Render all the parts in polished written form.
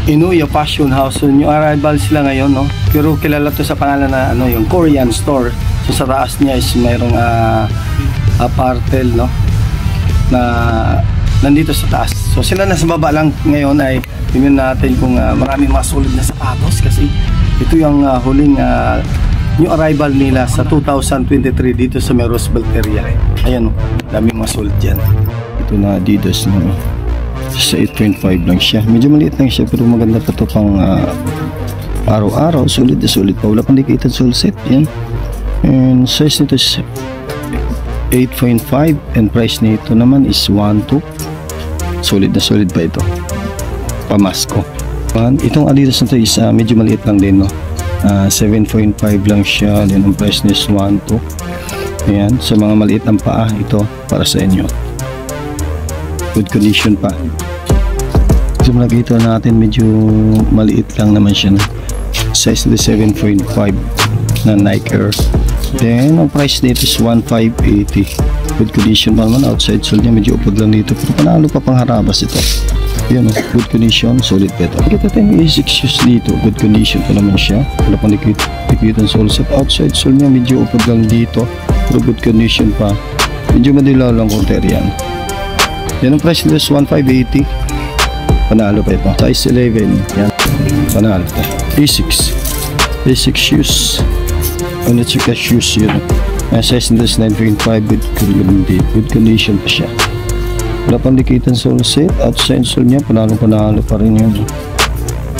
Inuya Fashion House. So, new arrival sila ngayon, no? Pero kilala to sa pangalan na ano, yung Korean store. So sa taas niya is mayroong apartel, no? Na nandito sa taas. So sila nasa baba lang ngayon ay tingnan natin kung maraming mga solid na sapatos kasi ito yung huling new arrival nila sa 2023 dito sa Roosevelt area. Ayan, daming mga solid dyan. Ito na Adidas na sa 8.5 lang siya. Medyo maliit lang siya pero maganda pa ito pang araw-araw. Solid na solid pa. Wala pang dikita sole set. Yan. And size nito is 8.5 and price nito naman is 1.2. Solid na solid pa ito. Pamasko. Itong Adidas na ito is medyo maliit lang din, no? 7.5 lang siya. Then ang price niya is 1.2. Ayan. Sa mga maliit ang paa, ito para sa inyo. Good condition pa. So nakita natin medyo maliit lang naman siya, no? Size nito 7.5 na Nike Air. Then ang price nito is 1,580. Good condition pa naman. Outside sole niya medyo upod lang dito pero panalo pa pang harabas ito. Yun, good condition, solid pa ito. Kita tayong A6 shoes dito, good condition pa naman siya. Wala pang likitan sole set. Outside sole niya medyo upod lang dito pero good condition pa. Medyo madilaw lang konti yan. Yan ang price nito is 1,580. Panalo pa ito. Size 11, yan, panalo pa. A6 shoes. Ang Natsuka shoes yun. Size nito is 9.5. Good condition pa siya. Wala pang dikitan sole set. Outside sole niya panalo pa rin yun.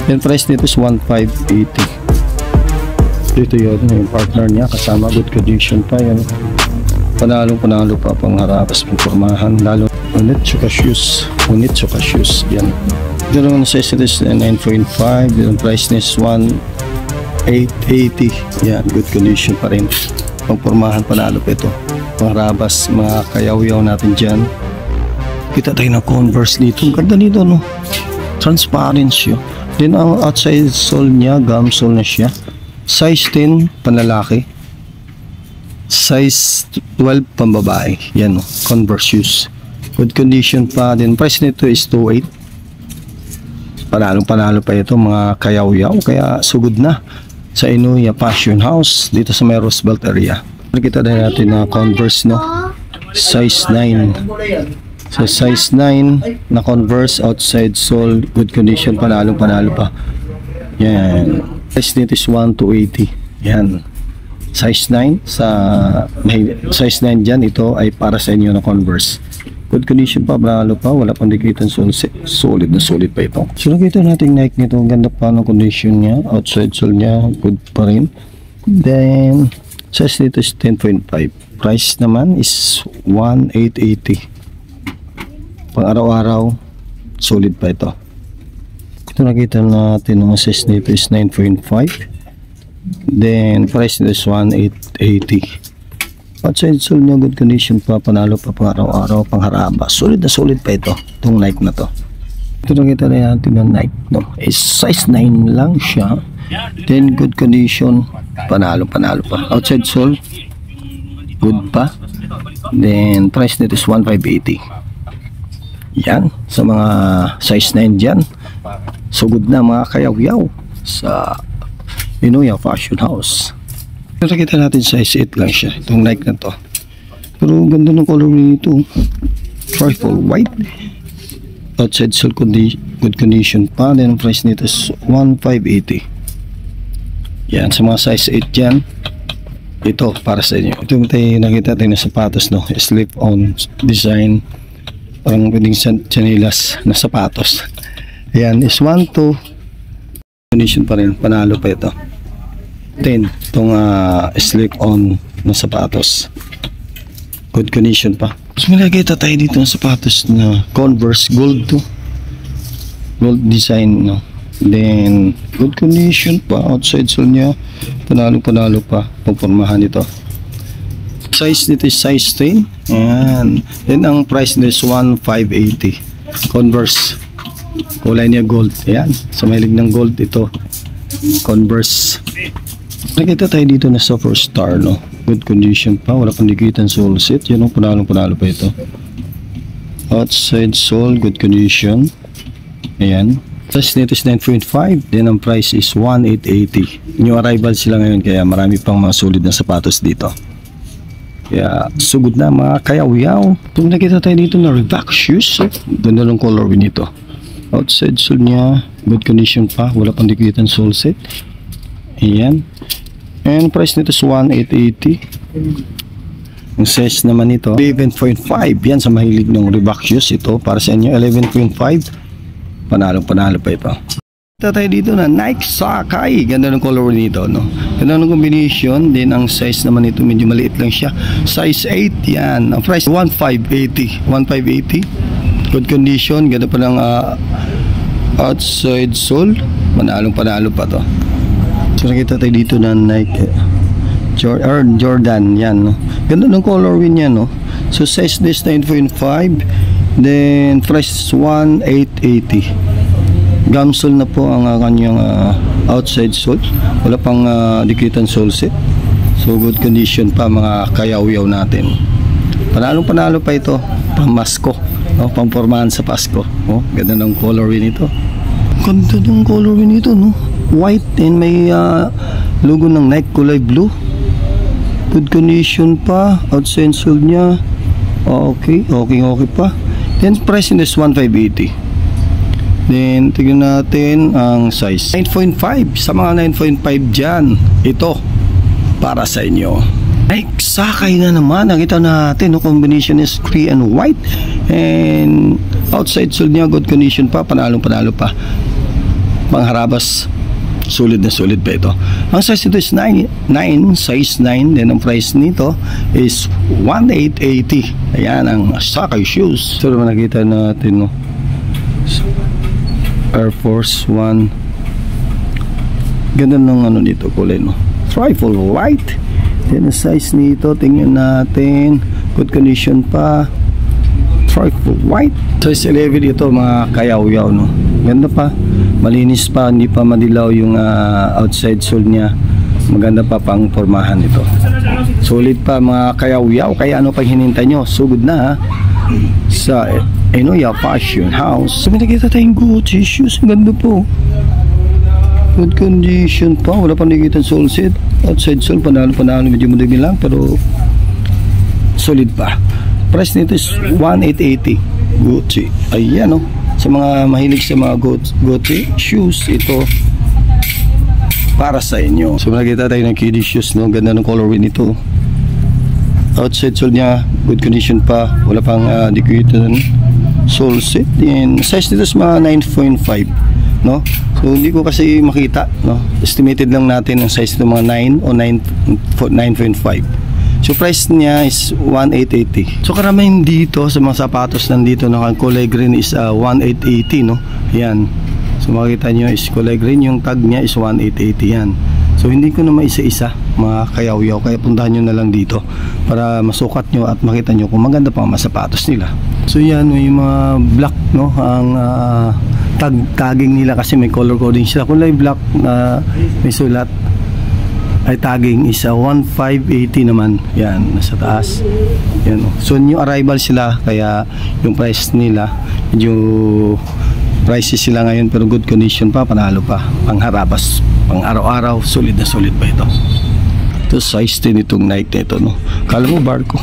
Yung price nito is 1,580. Dito yun yung partner niya kasama. Good condition pa yan. Panalo pa pang harapas pang formahan. Lalo Natsuka shoes. Natsuka shoes yan. Dito naman size nito is 9.5. Yung price nito is 880. Yan, good condition pa rin. Pangpormahan panalo pa ito. Pangrabas, mga kayaw-yaw natin dyan. Kita tayo na Converse dito. Ang ganda dito, no? Transparent siya. Then ang outside sole niya, gum sole na siya. Size 10 panlalaki. Size 12 pambabae. Yan, no? Converse shoes. Good condition pa. Then price nito is 2.8. Panalo pa ito, mga kayaw-yaw. Kaya sugod na sa Inuya Fashion House dito sa Roosevelt area. Nakita na natin na Converse, no? Size 9. So size 9 na Converse, outside sole, good condition, panalo pa. Yan. Price nito is 1,280. Yan. Size 9 sa size 9 dyan, ito ay para sa inyo na Converse. Good condition pa, panalo pa, wala pang dikitan sole set. Solid na solid pa ito. So nakita natin Nike nito, ang ganda pa ng condition niya. Outside sole niya, good pa rin. Then size nito is 10.5. Price naman is 1,880. Pang araw-araw, solid pa ito. Ito nakita natin ang size nito is 9.5. Then price nito is 1,880. Outside sole niya, good condition pa, panalo pa pang araw-araw, pang haraba. Solid na solid pa ito, itong Nike na to. Ito nakita na natin ng Nike, no? Is size 9 lang siya. Then good condition, panalo pa. Outside sole, good pa. Then price nito is 1,580. Yan, sa mga size 9 dyan. So good na mga kayaw-yaw sa Inuya Fashion House. Nakita natin size 8 lang siya, itong Nike na to. Pero ganda ng color nito. Trifle white. Outside sole good condition pa. Then price nito is 1,580. Yan, sa mga size 8 dyan, ito para sa inyo. Ito tayo nakita tayo na sapatos, no? Slip-on design. Parang pwedeng chanilas na sapatos. Ayan, is 1,2. Condition pa rin, panalo pa ito. 10 itong slip-on na sapatos. Good condition pa. So may nakita tayo dito ng sapatos na Converse gold to. Gold design, no? Then good condition pa. Outside sole niya, panalo pa. Pagpormahan ito. Size nito is size 10. Ayan. Then ang price nito is 1,580. Converse. Kulay niya gold. Ayan. Sa mahilig ng gold ito. Converse. Nakita tayo dito na Superstar, no? Good condition pa, wala pang dikitan sole set. Yan ang panalo pa ito. Outside sole, good condition. Ayan. Size nito is 9.5, then ang price is 1,880. New arrival sila ngayon kaya marami pang mga solid na sapatos dito. Kaya sugod na mga kayaw-yaw. Kung nakita tayo dito na Reebok shoes, ganda ng colorway nito. Outside sole niya, good condition pa, wala pang dikitan sole set. Ayan. And price nito is 1,880. Ang size naman nito 11.5. Yan sa mahilig ng Reebok shoes. Ito para sa inyo 11.5. Panalo pa ito. Kita tayo dito na Nike Sakai. Ganda ng color nito, no? Ganda ng combination. Then ang size naman nito medyo maliit lang siya. Size 8 yan. Ang price 1,580. 1,580. Good condition. Ganda pa ng outside sole. Panalo pa to. So nakita tayo dito na Nike Jordan yan, no? Ganda ng colorway niya, no? So size this 9.5. Then price 1,880. Gamsole na po ang kanyang outside sole. Wala pang dikitan sole set. So good condition pa mga kayaw-yaw natin. Panalo pa ito. Pamasko, no? Pangpormahan sa Pasko. Oh, ganda ng colorway nito. Ganda ng colorway nito, no? White and may logo ng Nike kulay blue. Good condition pa. Outside sole niya. Okay pa. Then price is 1,580. Then tignan natin ang size 9.5. Sa mga 9.5 dyan, ito para sa inyo. Ay, Sakai na naman. Nakita natin, no? Combination is gray and white. And outside sole niya, good condition pa. Panalo pa. Pangharabas, solid na solid pa ito. Ang size nito is 9, size 9. Then ang price nito is 1,880. Ayan ang Sakai shoes. Ito naman nakita natin, no? Air Force 1. Ganda ng ano dito, kulay, no? Trifle white. Then ang size nito, tingnan natin. Good condition pa. Trifle white. Size 11 ito mga kayaw-yaw, no? Ganda pa. Malinis pa, hindi pa madilaw yung outside sole niya. Maganda pa pang pormahan ito. Solid pa mga kayaw-yaw. Kaya ano pang hinintay nyo? Sugod na, ha? Sa Enoya Fashion House. Sabi nakita tayong Gucci shoes. Ganda po. Good condition pa. Wala pang nakikitan sole set. Outside sole, panalo. Medyo madami lang, pero solid pa. Price nito is 1,880. Gucci. Ayan, no? Sa mga mahilig sa mga Gucci shoes, ito para sa inyo. So nakita tayo ng kiddie shoes, no? Ganda ng colorway nito. Outside sole niya, good condition pa. Wala pang dikitan sole set. And size nito is mga 9.5, no? So hindi ko kasi makita, no? Estimated lang natin ang size ng mga 9 o 9.5. So price niya is 1,880. So karamihan dito sa mga sapatos nandito na kulay green is 1,880, no? Yan. So makikita nyo is kulay green, yung tag niya is 1,880 yan. So hindi ko na maisa-isa mga kayaw-yaw, kaya puntahan nyo na lang dito para masukat nyo at makita nyo kung maganda pa ang mga sapatos nila. So yan, may mga black, no? Ang tagging nila kasi may color coding sila. Kulay black na may sulat ay tagging is 1,580 naman. Yan, nasa taas. Yan. So new arrival sila, kaya yung price nila medyo pricey sila ngayon, pero good condition pa, panalo pa. Pangharabas, pang araw-araw, solid na solid pa ito. Ito size 10 itong Nike na ito, no? Kala mo barko.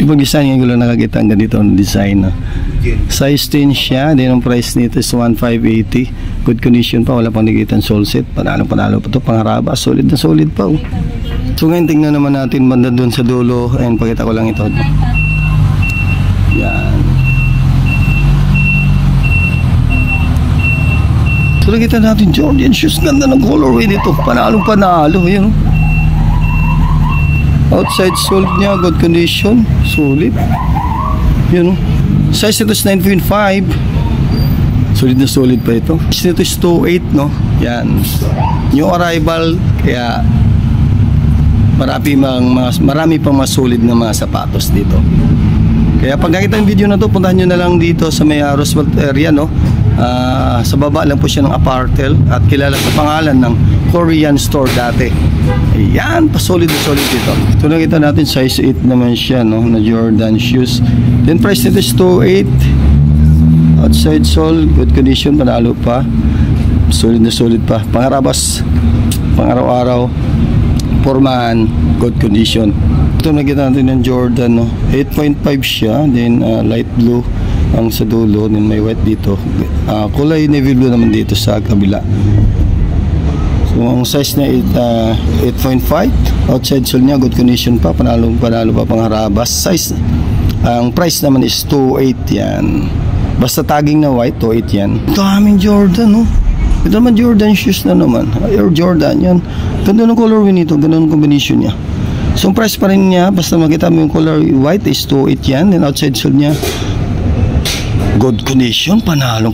Ibang design yung gulo nakakita ang ganito ang design, no? Size 10 siya. Then ang price nito is 1,580. Good condition pa, wala pang nakikitan sole set. Panalo pa ito, pangharaba, solid na solid pa, oh. So ngayon tingnan naman natin banda doon sa dulo, and pakita ko lang ito. Yan. So nakita natin Jordan shoes. Ganda ng colorway nito, panalo yun, oh. Outside sole niya, good condition, solid. Yun, oh. Size nito is 9.5. Solid na solid pa ito. Size nito is 2.8, no? Yan. New arrival, kaya marami pang mas solid na mga sapatos dito. Kaya pag nakita yung video na to, puntahan nyo na lang dito sa may Roosevelt area, no? Sa baba lang po siya ng Apartel at kilala sa pangalan ng Korean store dati. Ayan, solid na solid dito. Ito nakita natin, size 8 naman siya, no? Na Jordan shoes. Then price nito is 2.8. Outside sole, good condition, panalo pa. solid na solid pa. Pangarabas, pang araw-araw, pormahan, good condition. Ito nakita natin ng Jordan, no? 8.5 siya, then light blue ang sa dulo, then may white dito. Kulay navy blue naman dito sa kabila. So ang size niya 8.5, outside sole niya good condition pa, panalo pa pangharabas. Size, ang price naman is 2.8 yan. Basta tagging na white, 2.8 yan. Daming Jordan, no? Ito naman Jordan shoes na naman, Air Jordan yan. Ganda ng colorway nito, ganda ng combination niya. So ang price pa rin niya, basta makita mo yung color white is 2.8 yan. Then outside sole niya good condition, panalo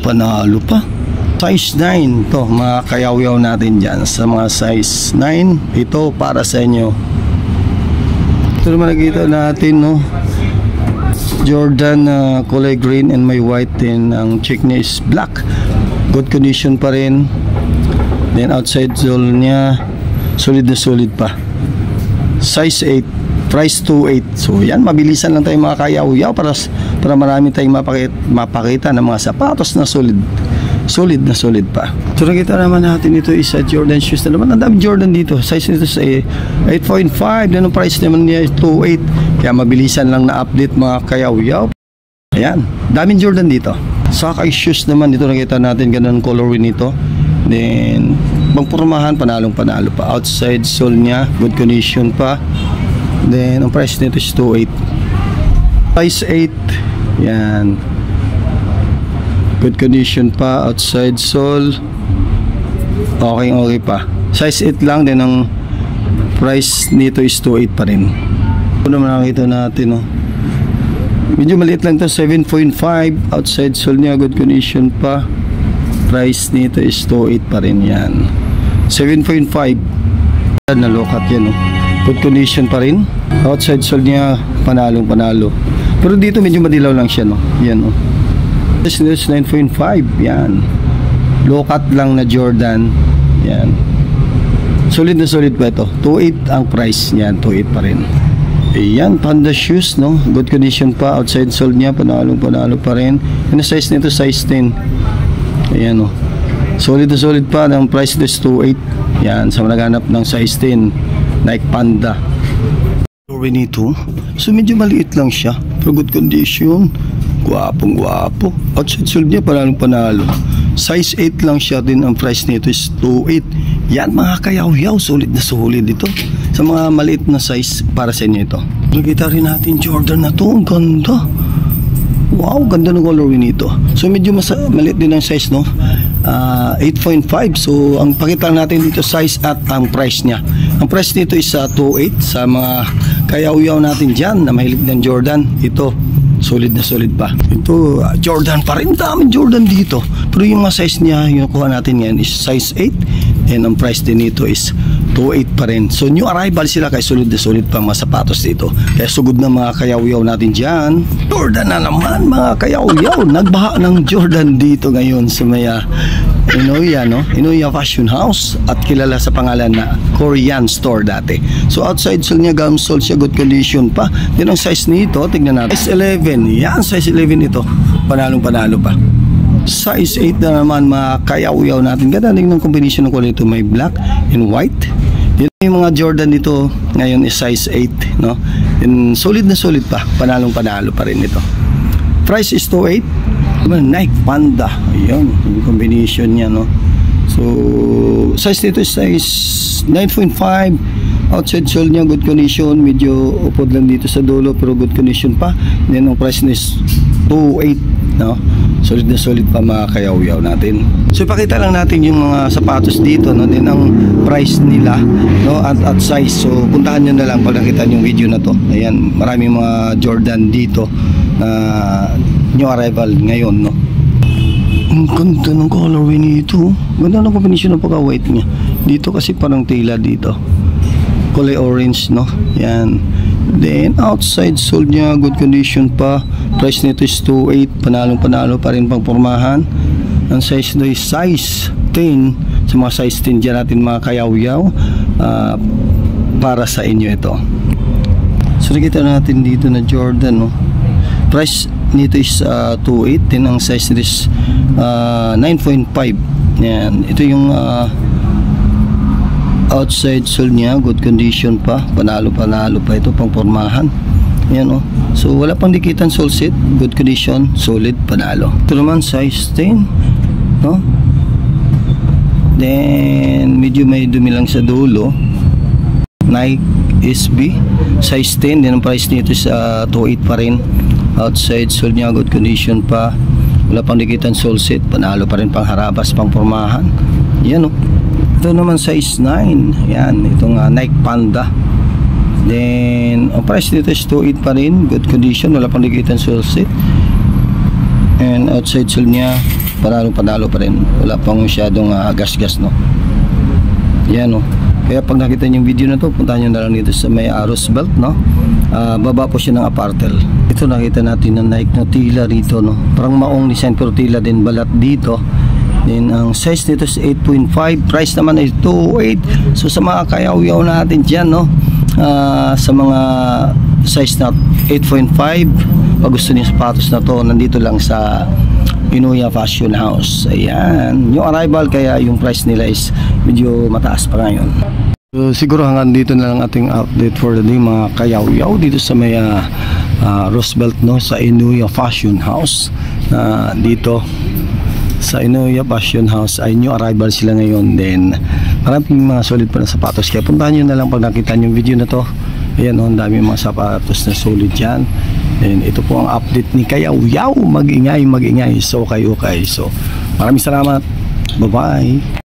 pa. Size 9 to, mga kayaw-yaw natin dyan. Sa mga size 9, ito para sa inyo. Ito naman nakita natin, no? Jordan kulay green and may white, and ang check niya is black. Good condition pa rin. Then outside sole niya solid na solid pa. Size 8, price 2.8. So yan, mabilisan lang tayo mga kayaw-yaw para marami tayong mapakita ng mga sapatos na solid na solid pa. So nakita naman natin ito is Jordan shoes na naman. Ang dami Jordan dito. Size nito sa 8.5. Then ang price naman niya is 2.8. Kaya mabilisan lang na update mga kayaw-yaw. Ayan, daming Jordan dito. Saka shoes naman dito nakita natin ganun colorway nito. Then pangpormahan, panalo pa. Outside sole niya good condition pa. Then ang price nito is 2.8. Size 8. Yan, good condition pa. Outside sole okay pa. Size 8 lang. Then ang price nito is 2.8 pa rin. Ito naman nakita natin, no? Medyo maliit lang to, 7.5. Outside sole niya good condition pa. Price nito is 2.8 pa rin yan. 7.5 na lokat yan, no? Good condition pa rin. Outside sole niya panalo. Pero dito medyo madilaw lang siya, no? Yan, no? This is 9.5. Yan, lokat lang na Jordan. Yan, solid na solid pa ito. 2.8 ang price niyan, 2.8 pa rin. Ayan, Panda shoes, no? Good condition pa. Outside sole niya panalo pa rin. Yung size nito size 10. Ayan, no? Solid na solid pa. Ang price is 2.8. Yan, sa naghanap ng size 10 Nike Panda. Story nito, so medyo maliit lang siya, pero good condition. Guwapong guwapo. Outside sole niya panalo. Size 8 lang siya, din ang price nito is 2.8. Yan mga kayaw-yaw, solid na solid ito. Sa mga maliit na size para sa inyo ito. Nakita rin natin Jordan na to, ang ganda. Wow, ganda ng colorway nito. So medyo maliit din ang size, no? 8.5. So ang pakita natin dito size at ang price niya. Ang price nito is 2.8. Sa mga kayaw-yaw natin dyan na mahilig ng Jordan, ito solid na solid pa. Ito Jordan pa rin, daming Jordan dito. Pero yung mga size niya, yung kuha natin ngayon is size 8. And ang price din nito is 2.8 pa rin. So new arrival sila, kaya solid na solid pa mga sapatos dito. Kaya sugod na mga kayaw-yaw natin dyan. Jordan na naman mga kayaw-yaw. Nagbaha ng Jordan dito ngayon sa maya Inoya, no? Inoya Fashion House, at kilala sa pangalan na Korean store dati. So outside sole niya, gum sole siya, good condition pa. Yan ang size nito, tignan natin. Size 11. Yan, size 11 ito. Panalo pa. Size 8 na naman mga kayaw-yaw natin. Ganda ng combination ng kulay ito, may black and white. Yan yung mga Jordan dito ngayon is size 8, no? And solid na solid pa. Panalo pa rin ito. Price is 2.8. Nike Panda. Ayun, yung combination niya, no? So size nito is size 9.5. Outside sole niya good condition, medyo upod lang dito sa dulo pero good condition pa. Then ang price is 2.8, no? Solid na solid pa mga kayaw-yaw natin. So ipakita lang natin yung mga sapatos dito, no? Then ang price nila, no? At size. So puntahan nyo na lang pag nakita yung video na to. Ayan, maraming mga Jordan dito na new arrival ngayon, no? Ang ganda ng colorway nito. Ganda ng combination ng pagka-white niya. Dito kasi parang tela dito. Kulay orange, no? Yan. Then outside sole niya good condition pa. Price nito is 2.8. Panalo pa rin pang pormahan. Ang size nito is size 10. Sa mga size 10 dyan natin mga kayaw-yaw, para sa inyo ito. So nakita natin dito na Jordan, no? Price nito is 2.8. Then ang size nito is 9.5. Yan, ito yung outside sole niya, good condition pa, panalo pa ito, pang pormahan. Yan o, so wala pang dikitan sole seat, good condition, solid, panalo. Ito naman size 10, no? Then medyo may dumi lang sa dulo. Nike SB size 10, din ang price nito sa 2.8 pa rin. Outside sole niya, good condition pa, wala pang dikitan sole seat, panalo pa rin, pang harabas, pang pormahan. Yan o. Ito naman size 9. Yan, itong Nike Panda. Then ang price nito is 2.8 pa rin, good condition, wala pang dikitan sole seat. And outside sole niya, panalo pa rin, wala pang masyadong gas-gas, no. Yan o. Kaya pag nakita niyo yung video na to, puntahan nyo na lang dito sa may Roosevelt, no. Baba po siya ng Apartel. Ito nakita natin na Nike na tila rito, no. Parang maong design pero tila din balat dito. Then ang size nito is 8.5, price naman ay 2.8. So sa mga kayaw-yaw natin dyan, no, sa mga size na 8.5, pag gusto niyo sapatos na to, nandito lang sa Inuya Fashion House. Ayan, yung arrival, kaya yung price nila is medyo mataas pa ngayon. So siguro hanggang dito na lang ating update for the day, mga kayaw-yaw dito sa may Roosevelt, no, sa Inuya Fashion House. Dito sa Inuya Fashion House ay new arrival sila ngayon. Then maraming mga solid pa na sapatos, kaya puntahan nyo na lang pag nakita nyo yung video na to. Ayan o, ang dami mga sapatos na solid dyan. Then ito po ang update ni Kayaw-yaw. Mag-ingay. So okay. So maraming salamat, bye bye.